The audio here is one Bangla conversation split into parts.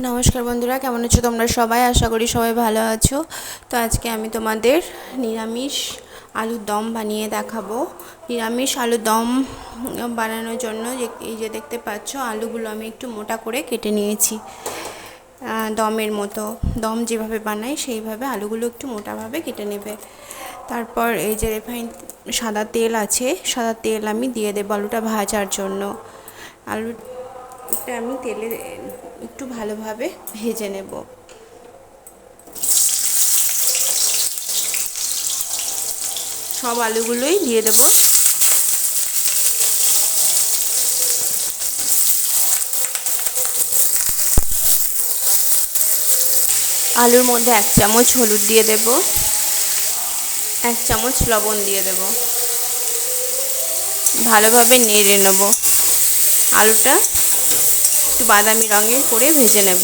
নমস্কার বন্ধুরা, কেমন আছো তোমরা সবাই? আশা করি সবাই ভালো আছো। তো আজকে আমি তোমাদের নিরামিষ আলুর দম বানিয়ে দেখাবো। নিরামিষ আলুর দম বানানোর জন্য এই যে দেখতে পাচ্ছ, আলুগুলো আমি একটু মোটা করে কেটে নিয়েছি। দমের মতো দম যেভাবে বানাই সেইভাবে আলুগুলো একটু মোটাভাবে কেটে নেবে। তারপর এই যে রিফাইন সাদা তেল আছে, সাদা তেল আমি দিয়ে দেবো আলুটা ভাজার জন্য। আলুটা আমি তেলে একটু ভালোভাবে ভেজে নেব। সব আলুগুলোই দিয়ে দেব। আলুর মধ্যে 1 চামচ হলুদ দিয়ে দেব, 1 চামচ লবণ দিয়ে দেব। ভালোভাবে নেড়ে নেব। আলুটা একটু বাদামি রঙের করে ভেজে নেব।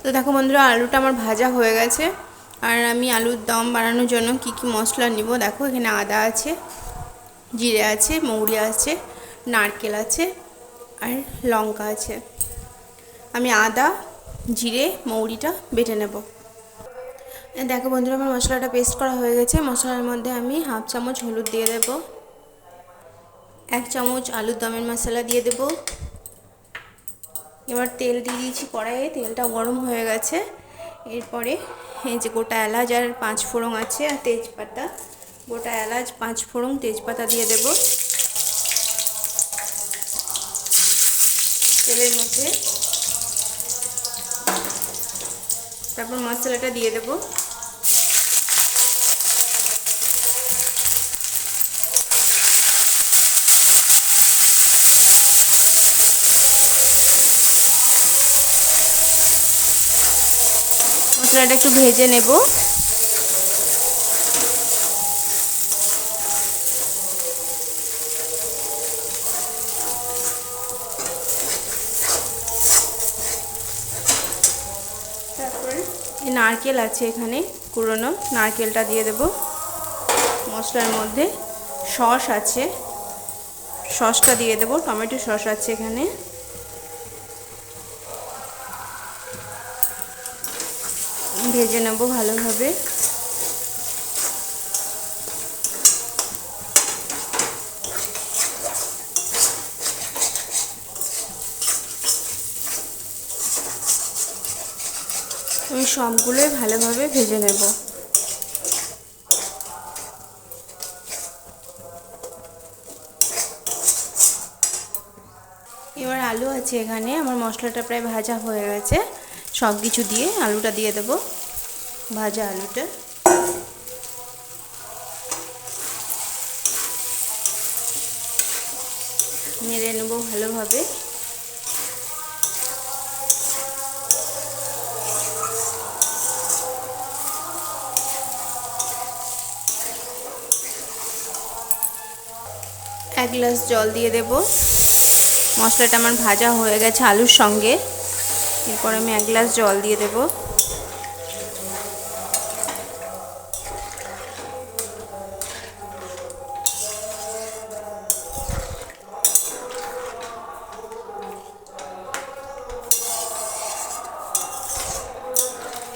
তো দেখো বন্ধুরা, আলুটা আমার ভাজা হয়ে গেছে। আর আমি আলুর দম বানানোর জন্য কি কি মশলা নিব দেখো। এখানে আদা আছে, জিরে আছে, মৌরি আছে, নারকেল আছে আর লঙ্কা আছে। আমি আদা, জিরে, মৌরিটা বেটে নেব। দেখো বন্ধুরা, আমার মশলাটা পেস্ট করা হয়ে গেছে। মশলার মধ্যে আমি 1/2 চামচ হলুদ দিয়ে দেব, 1 চামচ আলুর দমের মশলা দিয়ে দেব। এবার তেল দিয়ে দিয়েছি কড়াইয়ে, তেলটা গরম হয়ে গেছে। এরপরে এই যে গোটা এলাচ আর 5 ফোড়ন আছে আর তেজপাতা, গোটা এলাচ, 5 ফোড়ন, তেজপাতা দিয়ে দেব তেলের মধ্যে। তারপর মশলাটা দিয়ে দেব। মশলাটা একটু ভেজে নেব। তারপর নারকেল আছে এখানে, কুড়োনো নারকেলটা দিয়ে দেব মশলার মধ্যে। সস আছে, সসটা দিয়ে দেব। টমেটো সস আছে এখানে। ভেজে নেব ভালোভাবে। আমি সবগুলোই ভালোভাবে ভেজে নেব। এবার আলু আছে এখানে, আমার মশলাটা প্রায় ভাজা হয়ে গেছে। সব কিছু দিয়ে আলুটা দিয়ে দেব, ভাজা আলুটা। নেড়ে নেব ভালোভাবে। এক গ্লাস জল দিয়ে দেব। মশলাটা আমার ভাজা হয়ে গেছে আলুর সঙ্গে। এরপর আমি 1 গ্লাস জল দিয়ে দেব।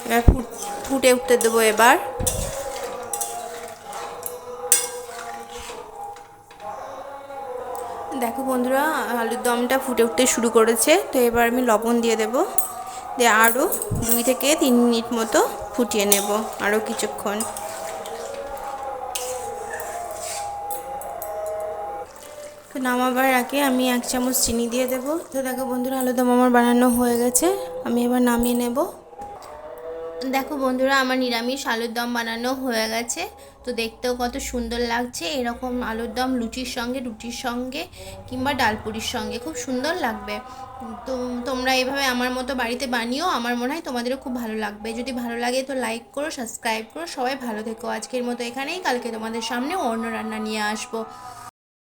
এবার ফুটে উঠতে দেবো। এবার দেখো বন্ধুরা, আলুর দমটা ফুটে উঠতে শুরু করেছে। তো এবার আমি লবণ দিয়ে দেব, দিয়ে আরও 2 থেকে 3 মিনিট মতো ফুটিয়ে নেব, আরও কিছুক্ষণ। তো নামাবার আগে আমি 1 চামচ চিনি দিয়ে দেব। তো দেখো বন্ধুরা, আলুর দম আমার বানানো হয়ে গেছে। আমি এবার নামিয়ে নেব। দেখো বন্ধুরা, আমার নিরামিষ আলুর দম বানানো হয়ে গেছে। তো দেখতেও কত সুন্দর লাগছে। এরকম আলুর দম লুচির সঙ্গে, রুটির সঙ্গে কিংবা ডালপুরির সঙ্গে খুব সুন্দর লাগবে। তো তোমরা এভাবে আমার মতো বাড়িতে বানিও, আমার মনে হয় তোমাদেরও খুব ভালো লাগবে। যদি ভালো লাগে তো লাইক করো, সাবস্ক্রাইব করো। সবাই ভালো থেকো। আজকের মতো এখানেই, কালকে তোমাদের সামনে অন্য রান্না নিয়ে আসবো।